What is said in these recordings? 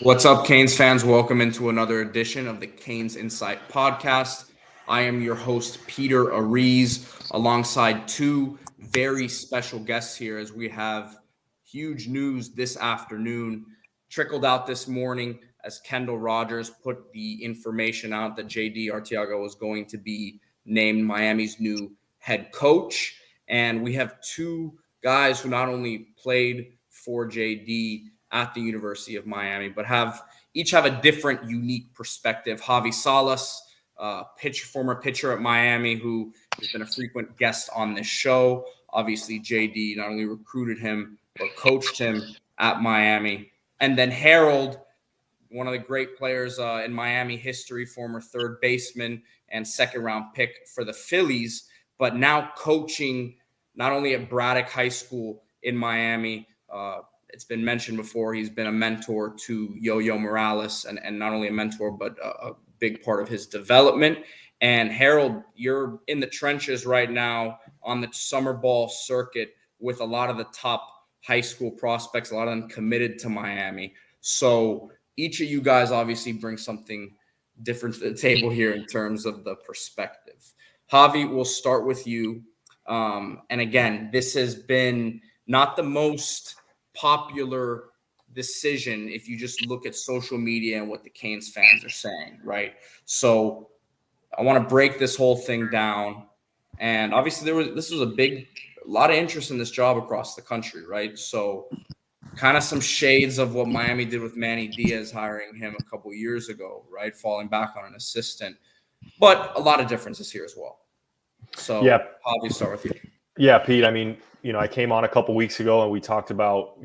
What's up, Canes fans? Welcome into another edition of the CanesInSight podcast. I am your host, Peter Ariz, alongside two very special guests here as we have huge news this afternoon. Trickled out this morning as Kendall Rogers put the information out that JD Arteaga was going to be named Miami's new head coach. And we have two guys who not only played for JD at the University of Miami, but each have a different, unique perspective. Javi Salas, former pitcher at Miami, who has been a frequent guest on this show. Obviously, JD not only recruited him but coached him at Miami. And then Harold, one of the great players in Miami history, former third baseman and second-round pick for the Phillies, but now coaching not only at Braddock High School in Miami. It's been mentioned before, he's been a mentor to Yo-Yo Morales, and not only a mentor, but a big part of his development. And Harold, you're in the trenches right now on the summer ball circuit with a lot of the top high school prospects, a lot of them committed to Miami. So each of you guys obviously bring something different to the table here in terms of the perspective. Javi, we'll start with you. And again, this has been not the most popular decision if you just look at social media and what the Canes fans are saying, right? So I want to break this whole thing down. And obviously this was a lot of interest in this job across the country, right? So kind of some shades of what Miami did with Manny Diaz hiring him a couple years ago, right? Falling back on an assistant, but a lot of differences here as well. So yeah, Javi, start with you. Yeah, Pete. I mean, I came on a couple weeks ago and we talked about,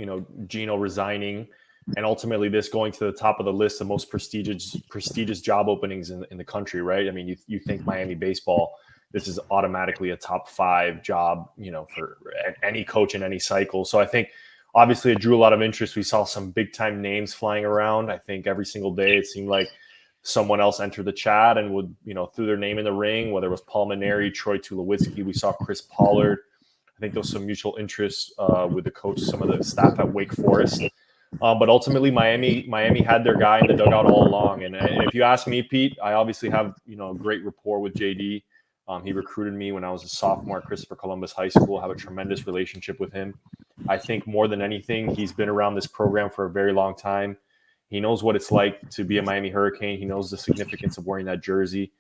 Gino resigning and ultimately this going to the top of the list of most prestigious job openings in the country, right? I mean, you think Miami baseball, this is automatically a top 5 job, for any coach in any cycle. So I think obviously it drew a lot of interest. We saw some big time names flying around. I think every single day it seemed like someone else entered the chat and would, threw their name in the ring, whether it was Paul Maneri, Troy Tulowitzki. We saw Chris Pollard. I think there was some mutual interest with the coach, some of the staff at Wake Forest. But ultimately, Miami had their guy in the dugout all along. And if you ask me, Pete, I obviously have, a great rapport with JD. He recruited me when I was a sophomore at Christopher Columbus High School. I have a tremendous relationship with him. I think more than anything, he's been around this program for a very long time. He knows what it's like to be a Miami Hurricane. He knows the significance of wearing that jersey.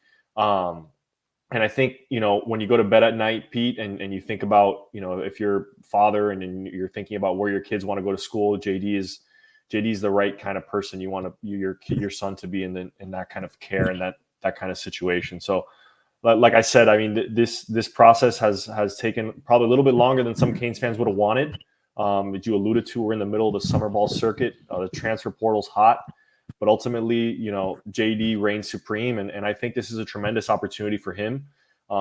And I think, when you go to bed at night, Pete, and you think about, if you're father and you're thinking about where your kids want to go to school, JD is the right kind of person you want your son to be in that kind of care and that kind of situation. So, like I said, I mean, this process has taken probably a little bit longer than some Canes fans would have wanted. As you alluded to, we're in the middle of the summer ball circuit. The transfer portal's hot, but ultimately, JD reigns supreme, and I think this is a tremendous opportunity for him.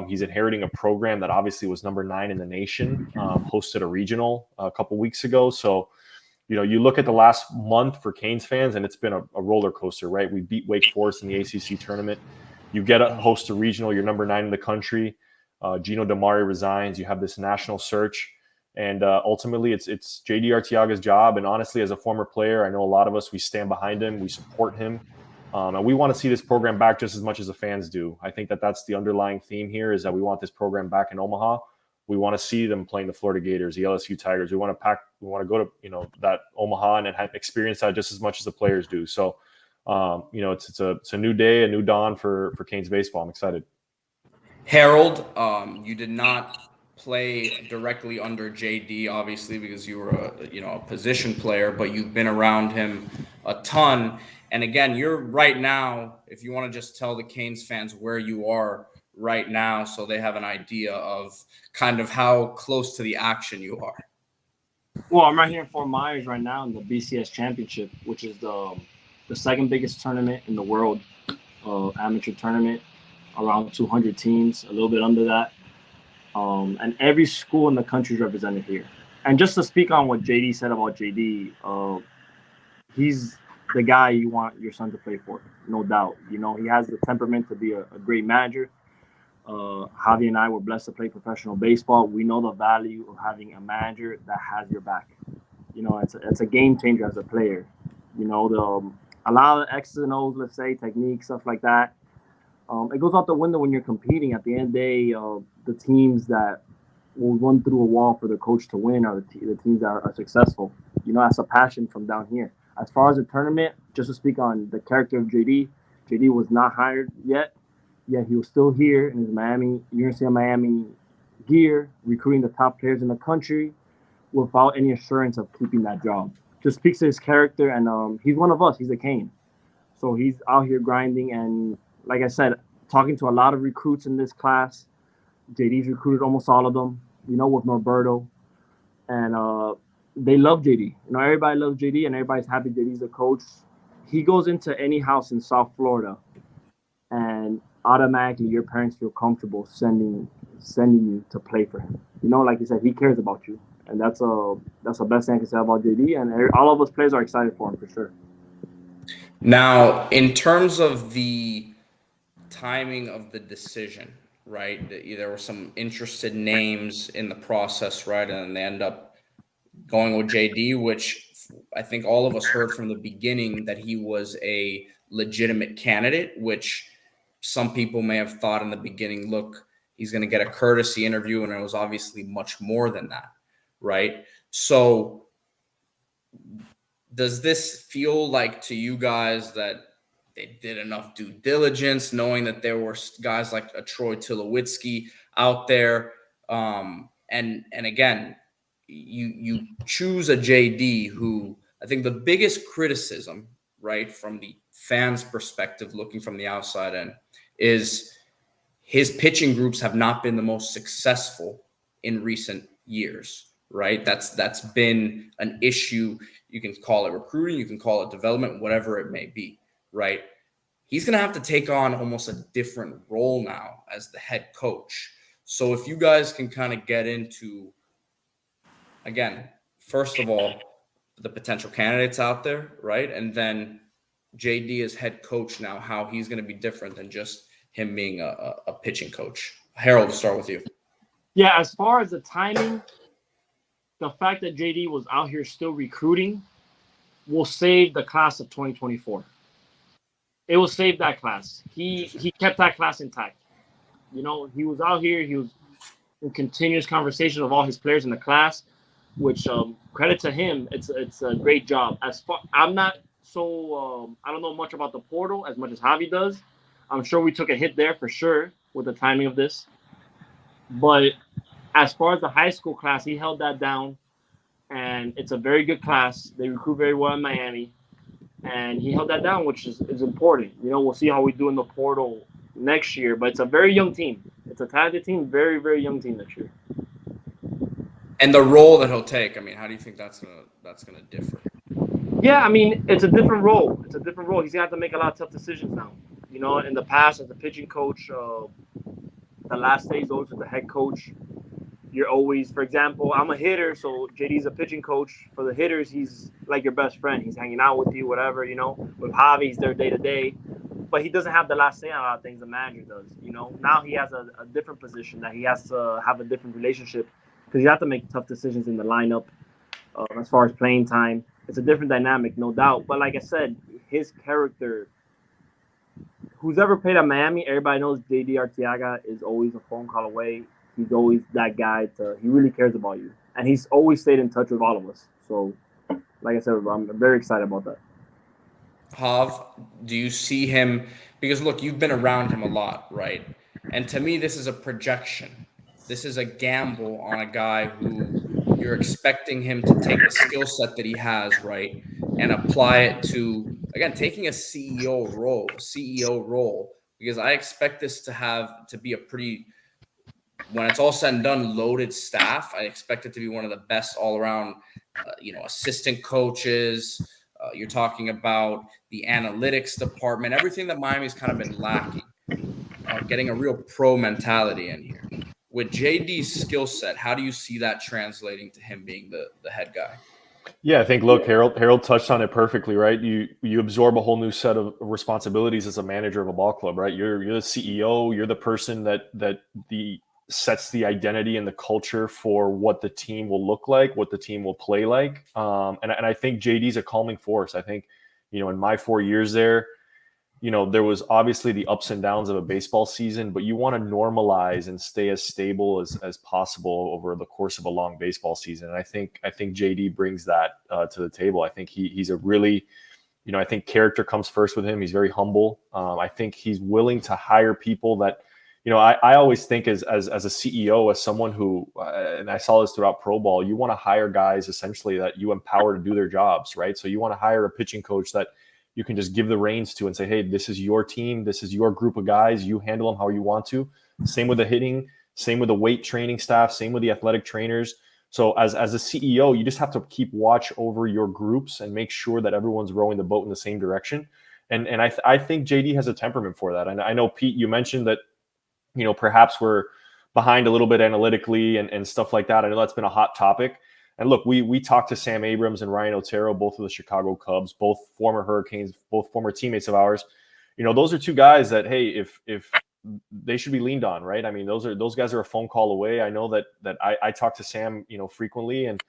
He's inheriting a program that obviously was number 9 in the nation, hosted a regional a couple weeks ago. So, you look at the last month for Canes fans, and it's been a roller coaster, right? We beat Wake Forest in the ACC tournament. You get a host a regional, you're number 9 in the country. Gino Damari resigns. You have this national search. And ultimately, it's JD Arteaga's job. And honestly, as a former player, I know a lot of us, we stand behind him. We support him. And we want to see this program back just as much as the fans do. I think that's the underlying theme here is that we want this program back in Omaha. We want to see them playing the Florida Gators, the LSU Tigers. We want to go to, that Omaha and experience that just as much as the players do. So, it's a new day, a new dawn for Canes baseball. I'm excited. Harold, you did not play directly under JD, obviously, because you were a position player, but you've been around him a ton. And again, you're right now, if you want to just tell the Canes fans where you are right now so they have an idea of kind of how close to the action you are. Well, I'm right here in Fort Myers right now in the BCS Championship, which is the second biggest tournament in the world, amateur tournament, around 200 teams, a little bit under that. And every school in the country is represented here. And just to speak on what JD said about JD, he's the guy you want your son to play for, no doubt. He has the temperament to be a great manager. Javi and I were blessed to play professional baseball. We know the value of having a manager that has your back. It's a game changer as a player. A lot of X's and O's, let's say, technique, stuff like that. It goes out the window when you're competing. At the end of the day, the teams that will run through a wall for the coach to win are the teams that are successful. That's a passion from down here. As far as the tournament, just to speak on the character of JD, JD was not hired yet he was still here in his University of Miami gear, recruiting the top players in the country without any assurance of keeping that job. Just speaks to his character, and he's one of us. He's a Cane. So he's out here grinding, and like I said, talking to a lot of recruits in this class. JD's recruited almost all of them, with Norberto. And they love JD. Everybody loves JD, and everybody's happy JD's the coach. He goes into any house in South Florida, and automatically your parents feel comfortable sending you to play for him. Like you said, he cares about you, and that's the best thing I can say about JD. And all of us players are excited for him for sure. Now, in terms of the timing of the decision, right? There were some interested names in the process, right? And they end up going with JD, which I think all of us heard from the beginning that he was a legitimate candidate, which some people may have thought in the beginning, look, he's going to get a courtesy interview, and it was obviously much more than that, right? So does this feel like to you guys that they did enough due diligence, knowing that there were guys like a Troy Tulowitzki out there? And again, you choose a JD who I think the biggest criticism, right, from the fans' perspective, looking from the outside in, is his pitching groups have not been the most successful in recent years, right? That's been an issue. You can call it recruiting, you can call it development, whatever it may be, right? He's going to have to take on almost a different role now as the head coach. So if you guys can kind of get into, again, first of all, the potential candidates out there, right? And then JD as head coach now, how he's going to be different than just him being a pitching coach. Harold, to start with you. Yeah, as far as the timing, the fact that JD was out here still recruiting will save the class of 2024. It will save that class. He kept that class intact. He was out here. He was in continuous conversation with all his players in the class, which credit to him. It's a great job. I'm not so I don't know much about the portal as much as Javi does. I'm sure we took a hit there for sure with the timing of this. But as far as the high school class, he held that down, and it's a very good class. They recruit very well in Miami, and he held that down, which is important. We'll see how we do in the portal next year, but it's a very young team. It's a talented team, very, very young team next year. And the role that he'll take, how do you think that's gonna differ? Yeah, it's a different role. He's going to have to make a lot of tough decisions now. In the past, as a pitching coach, the last stage goes to the head coach. You're always, for example, I'm a hitter, so JD's a pitching coach. For the hitters, he's like your best friend. He's hanging out with you, whatever, With Javi, he's there day to day. But he doesn't have the last say on a lot of things the manager does, Now he has a different position that he has to have a different relationship, because you have to make tough decisions in the lineup as far as playing time. It's a different dynamic, no doubt. But like I said, his character, who's ever played at Miami, everybody knows JD Arteaga is always a phone call away. He's always that guy. He really cares about you. And he's always stayed in touch with all of us. So, like I said, I'm very excited about that. Jav, do you see him? Because, look, you've been around him a lot, right? And to me, this is a projection. This is a gamble on a guy who you're expecting him to take the skill set that he has, right, and apply it to, again, taking a CEO role, because I expect this to be a pretty, when it's all said and done, loaded staff. I expect it to be one of the best all around, assistant coaches. You're talking about the analytics department, everything that Miami's kind of been lacking, getting a real pro mentality in here. With JD's skill set, how do you see that translating to him being the head guy? Yeah, I think, look, Harold touched on it perfectly, right? You absorb a whole new set of responsibilities as a manager of a ball club, right? You're the CEO. You're the person that sets the identity and the culture for what the team will look like, what the team will play like. And I think JD's a calming force. I think, in my 4 years there, there was obviously the ups and downs of a baseball season, but you want to normalize and stay as stable as possible over the course of a long baseball season. And I think JD brings that to the table. I think he's a really, I think character comes first with him. He's very humble. I think he's willing to hire people that, I always think as a CEO, as someone who, and I saw this throughout pro ball, you want to hire guys essentially that you empower to do their jobs, right? So you want to hire a pitching coach that you can just give the reins to and say, hey, this is your team. This is your group of guys. You handle them how you want to. Same with the hitting, same with the weight training staff, same with the athletic trainers. So as a CEO, you just have to keep watch over your groups and make sure that everyone's rowing the boat in the same direction. And I think JD has a temperament for that. And I know, Pete, you mentioned that, perhaps we're behind a little bit analytically and stuff like that. I know that's been a hot topic. And look, we talked to Sam Abrams and Ryan Otero, both of the Chicago Cubs, both former Hurricanes, both former teammates of ours. Those are two guys that, hey, if they should be leaned on, right? I mean, those guys are a phone call away. I know that I talk to Sam, frequently, and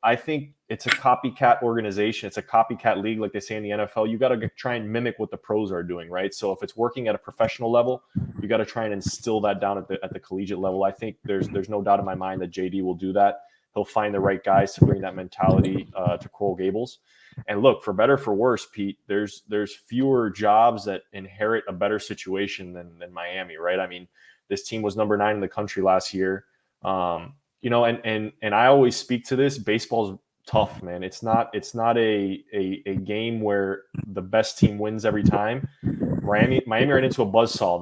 I think it's a copycat organization. It's a copycat league, like they say in the NFL. You got to try and mimic what the pros are doing, right? So if it's working at a professional level, you got to try and instill that down at the collegiate level. I think there's no doubt in my mind that JD will do that. He'll find the right guys to bring that mentality to Coral Gables. And look, for better for worse, Pete, there's fewer jobs that inherit a better situation than Miami, right? I mean, this team was number 9 in the country last year. And I always speak to this. Baseball's tough, man. It's not a game where the best team wins every time. Miami ran into a buzzsaw.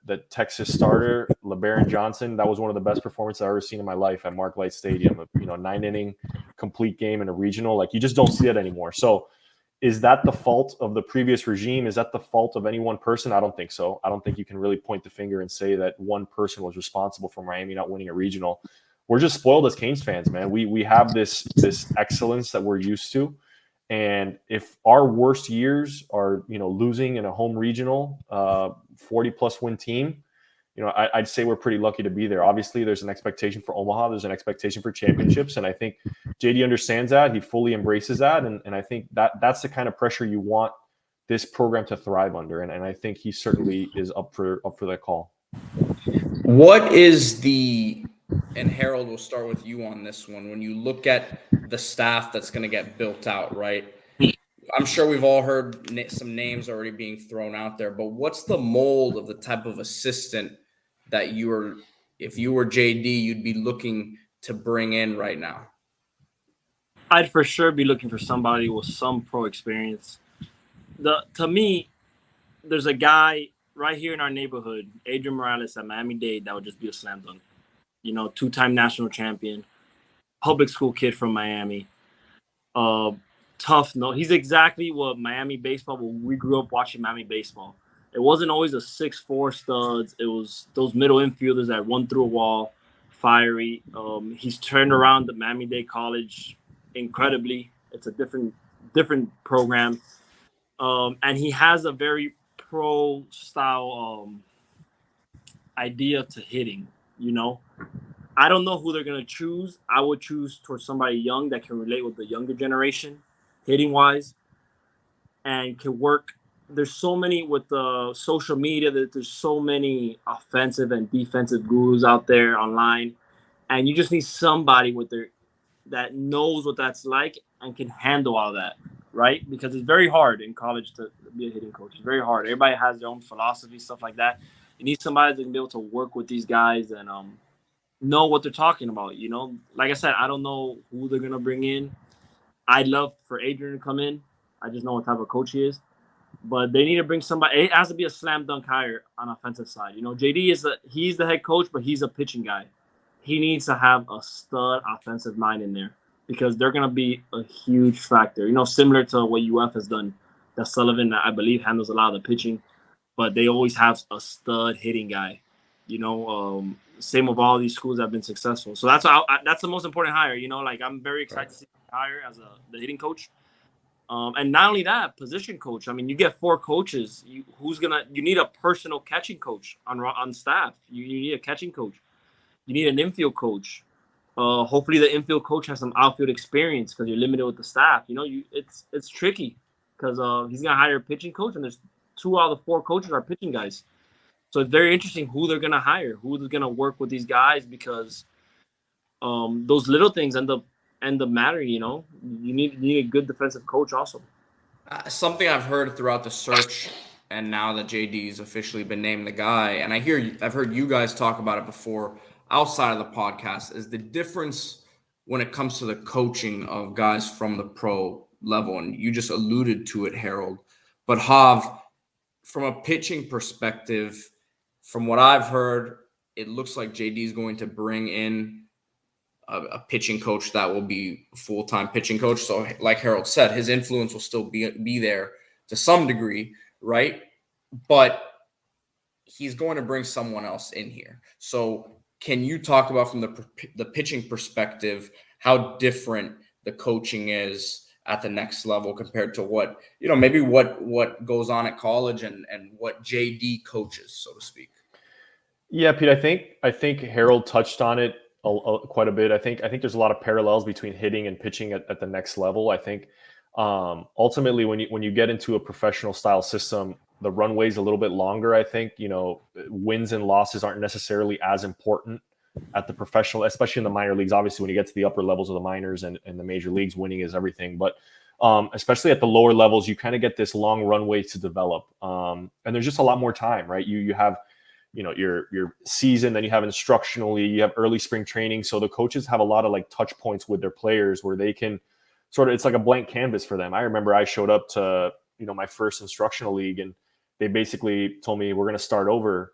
That Texas starter, LeBaron Johnson, that was one of the best performances I've ever seen in my life at Mark Light Stadium. A 9-inning complete game in a regional. Like, you just don't see it anymore. So is that the fault of the previous regime? Is that the fault of any one person? I don't think so. I don't think you can really point the finger and say that one person was responsible for Miami not winning a regional. We're just spoiled as Canes fans, man. We have this excellence that we're used to. And if our worst years are, losing in a home regional, 40-plus win team, I'd say we're pretty lucky to be there. Obviously, there's an expectation for Omaha. There's an expectation for championships. And I think JD understands that. He fully embraces that. And I think that's the kind of pressure you want this program to thrive under. And I think he certainly is up for that call. What is and Harold, we'll start with you on this one. When you look at the staff that's going to get built out, right? I'm sure we've all heard some names already being thrown out there, but what's the mold of the type of assistant that if you were JD, you'd be looking to bring in right now? I'd for sure be looking for somebody with some pro experience. To me, there's a guy right here in our neighborhood, Adrian Morales at Miami-Dade, that would just be a slam dunk. 2-time national champion, public school kid from Miami. Tough. No, he's exactly what Miami baseball. We grew up watching Miami baseball. It wasn't always a 6'4" studs. It was those middle infielders that run through a wall, fiery. He's turned around the Miami-Dade College incredibly. It's a different program, and he has a very pro style idea to hitting. I don't know who they're going to choose. I would choose towards somebody young that can relate with the younger generation, hitting wise, and can work. There's so many with the social media that there's so many offensive and defensive gurus out there online. And you just need somebody that knows what that's like and can handle all that, right? Because it's very hard in college to be a hitting coach. It's very hard. Everybody has their own philosophy, stuff like that. You need somebody that can be able to work with these guys and know what they're talking about. Like I said, I don't know who they're gonna bring in. I'd love for Adrian to come in. I just know what type of coach he is. But they need to bring somebody. It has to be a slam dunk hire on offensive side. JD he's the head coach, but he's a pitching guy. He needs to have a stud offensive mind in there because they're gonna be a huge factor. Similar to what UF has done. That Sullivan, I believe, handles a lot of the pitching. But they always have a stud hitting guy, same with all these schools that have been successful. So that's the most important hire, I'm very excited to see the hire as the hitting coach. And not only that, position coach. I mean, you get 4 coaches. You need a personal catching coach on staff. You need a catching coach. You need an infield coach. Hopefully the infield coach has some outfield experience because you're limited with the staff. It's tricky. because he's gonna hire a pitching coach, and there's 2 out of the 4 coaches are pitching guys. So it's very interesting who they're gonna hire, who's gonna work with these guys, because those little things end up mattering. You need a good defensive coach also. Something I've heard throughout the search, and now that JD's officially been named the guy, and I've heard you guys talk about it before outside of the podcast, is the difference when it comes to the coaching of guys from the pro level. And you just alluded to it, Harold. But Hav, from a pitching perspective, from what I've heard, it looks like JD is going to bring in a pitching coach that will be a full-time pitching coach. So like Harold said, his influence will still be there to some degree, right? But he's going to bring someone else in here. So can you talk about from the pitching perspective how different the coaching is at the next level compared to what, maybe what goes on at college and what JD coaches, so to speak? Yeah, Pete, I think Harold touched on it quite a bit. I think there's a lot of parallels between hitting and pitching at the next level. I think ultimately when you get into a professional style system, the runway's a little bit longer. I think wins and losses aren't necessarily as important at the professional, especially in the minor leagues. Obviously, when you get to the upper levels of the minors and the major leagues, winning is everything. But especially at the lower levels, you kind of get this long runway to develop, and there's just a lot more time, right? You have your season, then you have instructionally, you have early spring training. So the coaches have a lot of like touch points with their players where they can it's like a blank canvas for them. I remember I showed up to, my first instructional league, and they basically told me we're going to start over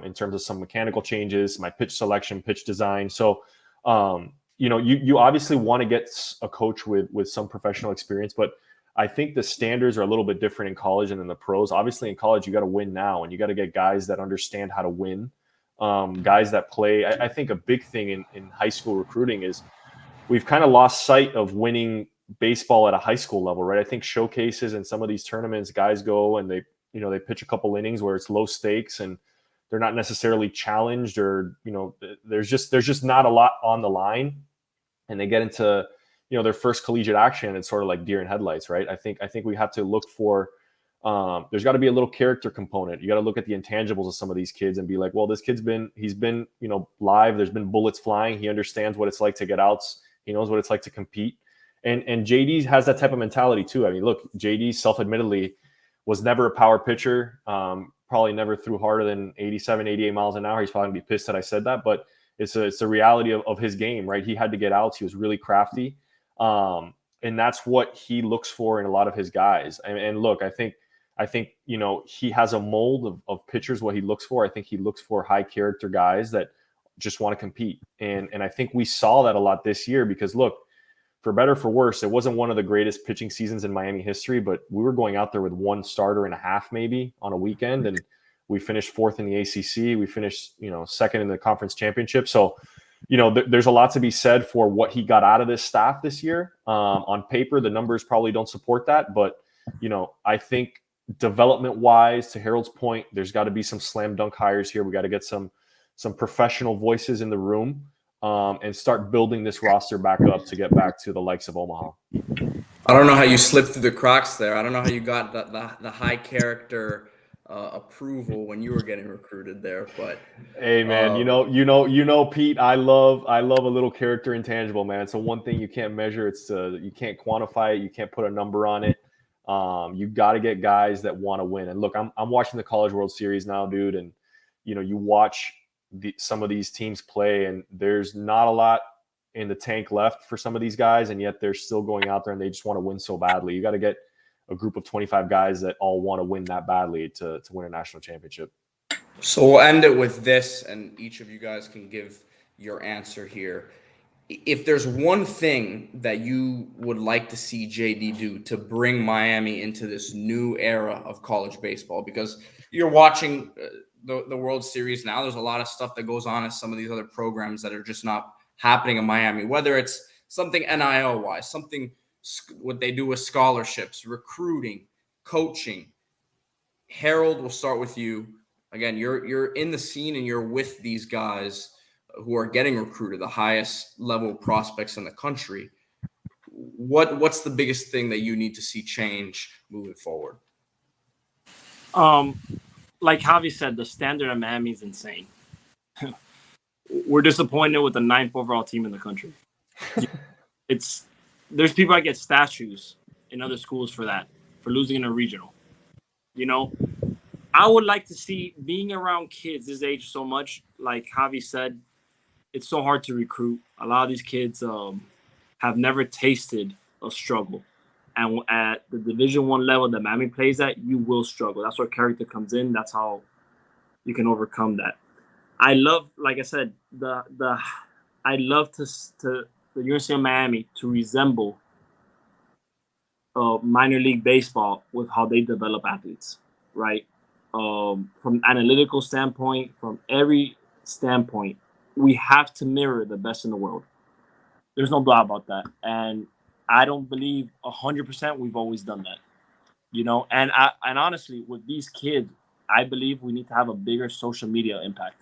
in terms of some mechanical changes, my pitch selection, pitch design. So, you obviously want to get a coach with some professional experience, but I think the standards are a little bit different in college and in the pros. Obviously, in college, you got to win now, and you got to get guys that understand how to win, guys that play. I think a big thing in high school recruiting is we've kind of lost sight of winning baseball at a high school level, right? I think showcases and some of these tournaments, guys go and they pitch a couple innings where it's low stakes and they're not necessarily challenged, or there's just not a lot on the line, and they get into their first collegiate action. It's sort of like deer in headlights, right? I think we have to look for there's got to be a little character component. You got to look at the intangibles of some of these kids and be like, well, this kid's been live. There's been bullets flying. He understands what it's like to get outs. He knows what it's like to compete. And JD has that type of mentality too. I mean, look, JD self-admittedly was never a power pitcher. Probably never threw harder than 87, 88 miles an hour. He's probably gonna be pissed that I said that, but it's a reality of his game, right? He had to get outs. He was really crafty. And that's what he looks for in a lot of his guys. And look, I think he has a mold of pitchers, what he looks for. I think he looks for high character guys that just want to compete. And I think we saw that a lot this year, because look, for better or for worse, it wasn't one of the greatest pitching seasons in Miami history, but we were going out there with one starter and a half maybe on a weekend, and we finished 4th in the ACC. We finished, second in the conference championship. So, there's a lot to be said for what he got out of this staff this year. On paper, the numbers probably don't support that, but I think development-wise, to Harold's point, there's got to be some slam dunk hires here. We got to get some professional voices in the room, and start building this roster back up to get back to the likes of Omaha. I don't know how you slipped through the cracks there. I don't know how you got the high character approval when you were getting recruited there, but hey man, Pete, I love a little character intangible, man. So one thing you can't measure, you can't quantify it, you can't put a number on it. You got to get guys that want to win. And look, I'm watching the College World Series now, dude, and you watch some of these teams play, and there's not a lot in the tank left for some of these guys, and yet they're still going out there and they just want to win so badly. You got to get a group of 25 guys that all want to win that badly to win a national championship. So we'll end it with this, and each of you guys can give your answer here. If there's one thing that you would like to see JD do to bring Miami into this new era of college baseball, because you're watching the World Series now, there's a lot of stuff that goes on at some of these other programs that are just not happening in Miami, whether it's something NIL-wise, something what they do with scholarships, recruiting, coaching. Harold, we'll start with you. Again, you're in the scene and you're with these guys who are getting recruited, the highest level prospects in the country. what's the biggest thing that you need to see change moving forward? Like Javi said, the standard of Miami is insane. We're disappointed with the 9th overall team in the country. There's people that get statues in other schools for that, for losing in a regional. You know, I would like to see, being around kids this age so much, like Javi said, it's so hard to recruit. A lot of these kids have never tasted a struggle. And at the Division I level that Miami plays at, you will struggle. That's where character comes in. That's how you can overcome that. I love, like I said, I love to the University of Miami to resemble minor league baseball with how they develop athletes, right? From analytical standpoint, from every standpoint, we have to mirror the best in the world. There's no doubt about that. And I don't believe 100% we've always done that, you know? And honestly, with these kids, I believe we need to have a bigger social media impact.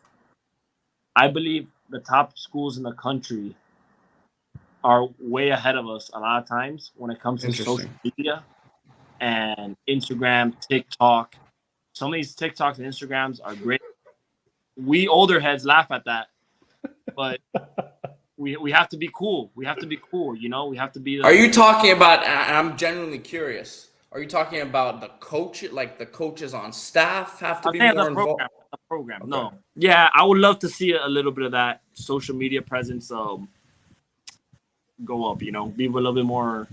I believe the top schools in the country are way ahead of us a lot of times when it comes to social media and Instagram, TikTok. Some of these TikToks and Instagrams are great. We older heads laugh at that, but we have to be cool. We have to be cool, you know? We have to be Are you talking about, and I'm genuinely curious, are you talking about the coach, like the coaches on staff have to be more involved? The program, okay. No. Yeah, I would love to see a little bit of that social media presence go up, you know? Be a little bit more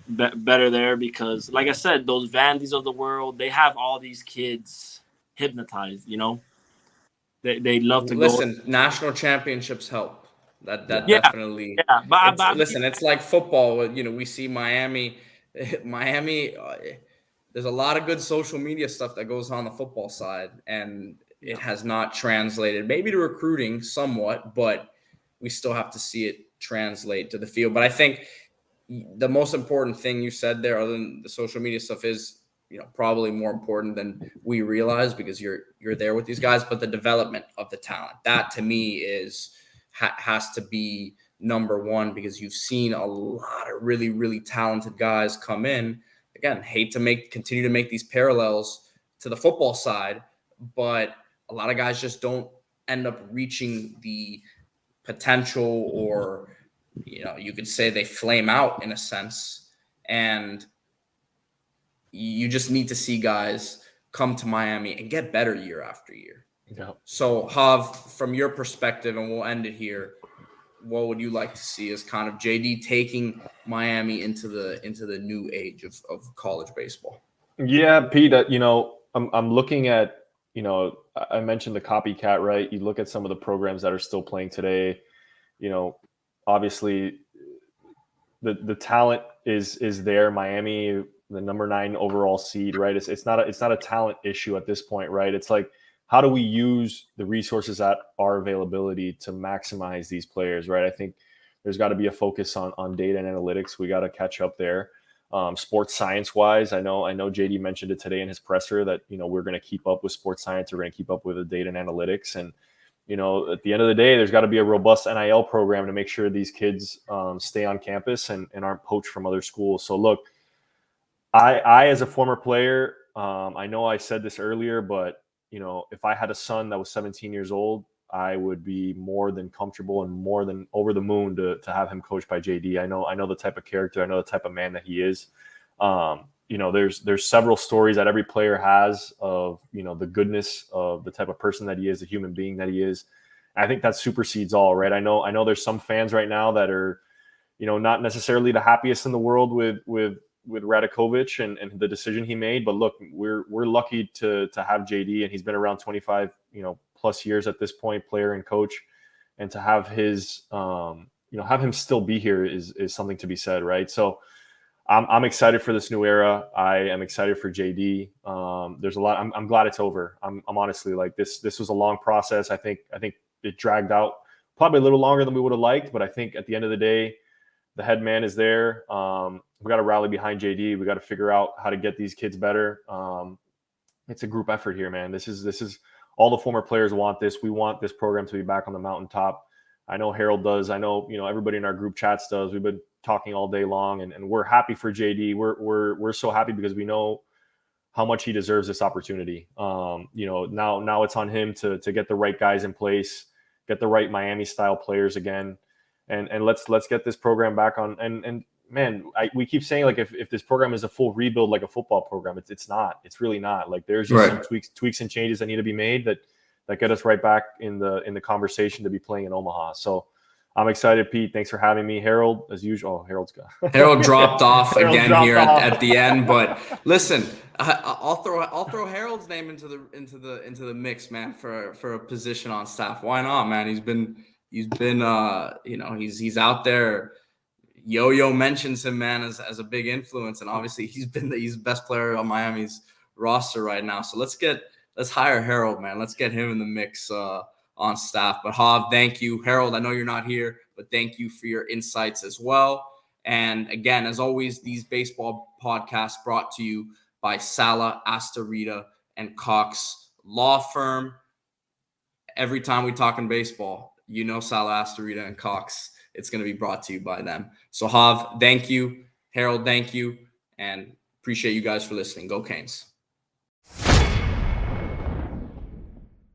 better there because, like I said, those Vandy's of the world, they have all these kids hypnotized, you know? They love to Listen, national championships help. That definitely. Yeah, but listen, it's like football. You know, we see Miami. There's a lot of good social media stuff that goes on the football side, and it has not translated maybe to recruiting somewhat, but we still have to see it translate to the field. But I think the most important thing you said there, other than the social media stuff, is, you know, probably more important than we realize because you're there with these guys, but the development of the talent, that to me has to be number one, because you've seen a lot of really, really talented guys come in. Again, hate to continue to make these parallels to the football side, but a lot of guys just don't end up reaching the potential, or, you know, you could say they flame out in a sense. And you just need to see guys come to Miami and get better year after year. Yeah. So, Jav, from your perspective, and we'll end it here, what would you like to see as kind of JD taking Miami into the new age of college baseball? Yeah, Pete, you know, I'm looking at, you know, I mentioned the copycat, right? You look at some of the programs that are still playing today, you know, obviously the talent is there. Miami, the number 9 overall seed, right? It's not a talent issue at this point, right? It's like, how do we use the resources at our availability to maximize these players, right? I think there's got to be a focus on data and analytics. We got to catch up there. Sports science wise, I know JD mentioned it today in his presser that, you know, we're going to keep up with sports science. We're going to keep up with the data and analytics. And, you know, at the end of the day, there's got to be a robust NIL program to make sure these kids stay on campus and aren't poached from other schools. So look, I as a former player, I know I said this earlier, but, you know, if I had a son that was 17 years old, I would be more than comfortable and more than over the moon to have him coached by JD. I know the type of character, I know the type of man that he is. You know, there's several stories that every player has of, you know, the goodness of the type of person that he is, the human being that he is. And I think that supersedes all, right? I know there's some fans right now that are, you know, not necessarily the happiest in the world with Radakovich and the decision he made. But look, we're lucky to have JD, and he's been around 25, you know, plus years at this point, player and coach, and to have his, you know, have him still be here is something to be said, right? So I'm excited for this new era. I am excited for JD. There's a lot. I'm glad it's over. I'm honestly, like, this was a long process. I think it dragged out probably a little longer than we would have liked, but I think at the end of the day, the head man is there. We got to rally behind JD. We got to figure out how to get these kids better. It's a group effort here, man. This is all the former players want this. We want this program to be back on the mountaintop. I know Harold does. I know, you know, everybody in our group chats does. We've been talking all day long, and we're happy for JD. We're so happy because we know how much he deserves this opportunity. Now it's on him to get the right guys in place, get the right Miami style players again, and let's get this program back on. And man, we keep saying like if this program is a full rebuild like a football program, it's not. It's really not. Like there's just some tweaks and changes that need to be made that get us right back in the conversation to be playing in Omaha. So I'm excited, Pete. Thanks for having me. Harold, as usual. Oh, Harold's gone. Harold dropped off again here off. At the end. But listen, I'll throw Harold's name into the mix, man, for a position on staff. Why not, man? He's been he's out there. Yo mentions him, man, as a big influence, and obviously he's the best player on Miami's roster right now. So let's hire Harold, man. Let's get him in the mix on staff. But Jav, thank you. Harold, I know you're not here, but thank you for your insights as well. And again, as always, these baseball podcasts brought to you by Salas, Arteaga, and Cox Law Firm. Every time we talk in baseball, Salas, Arteaga, and Cox, it's going to be brought to you by them. So Jav, thank you. Harold, thank you. And appreciate you guys for listening. Go Canes.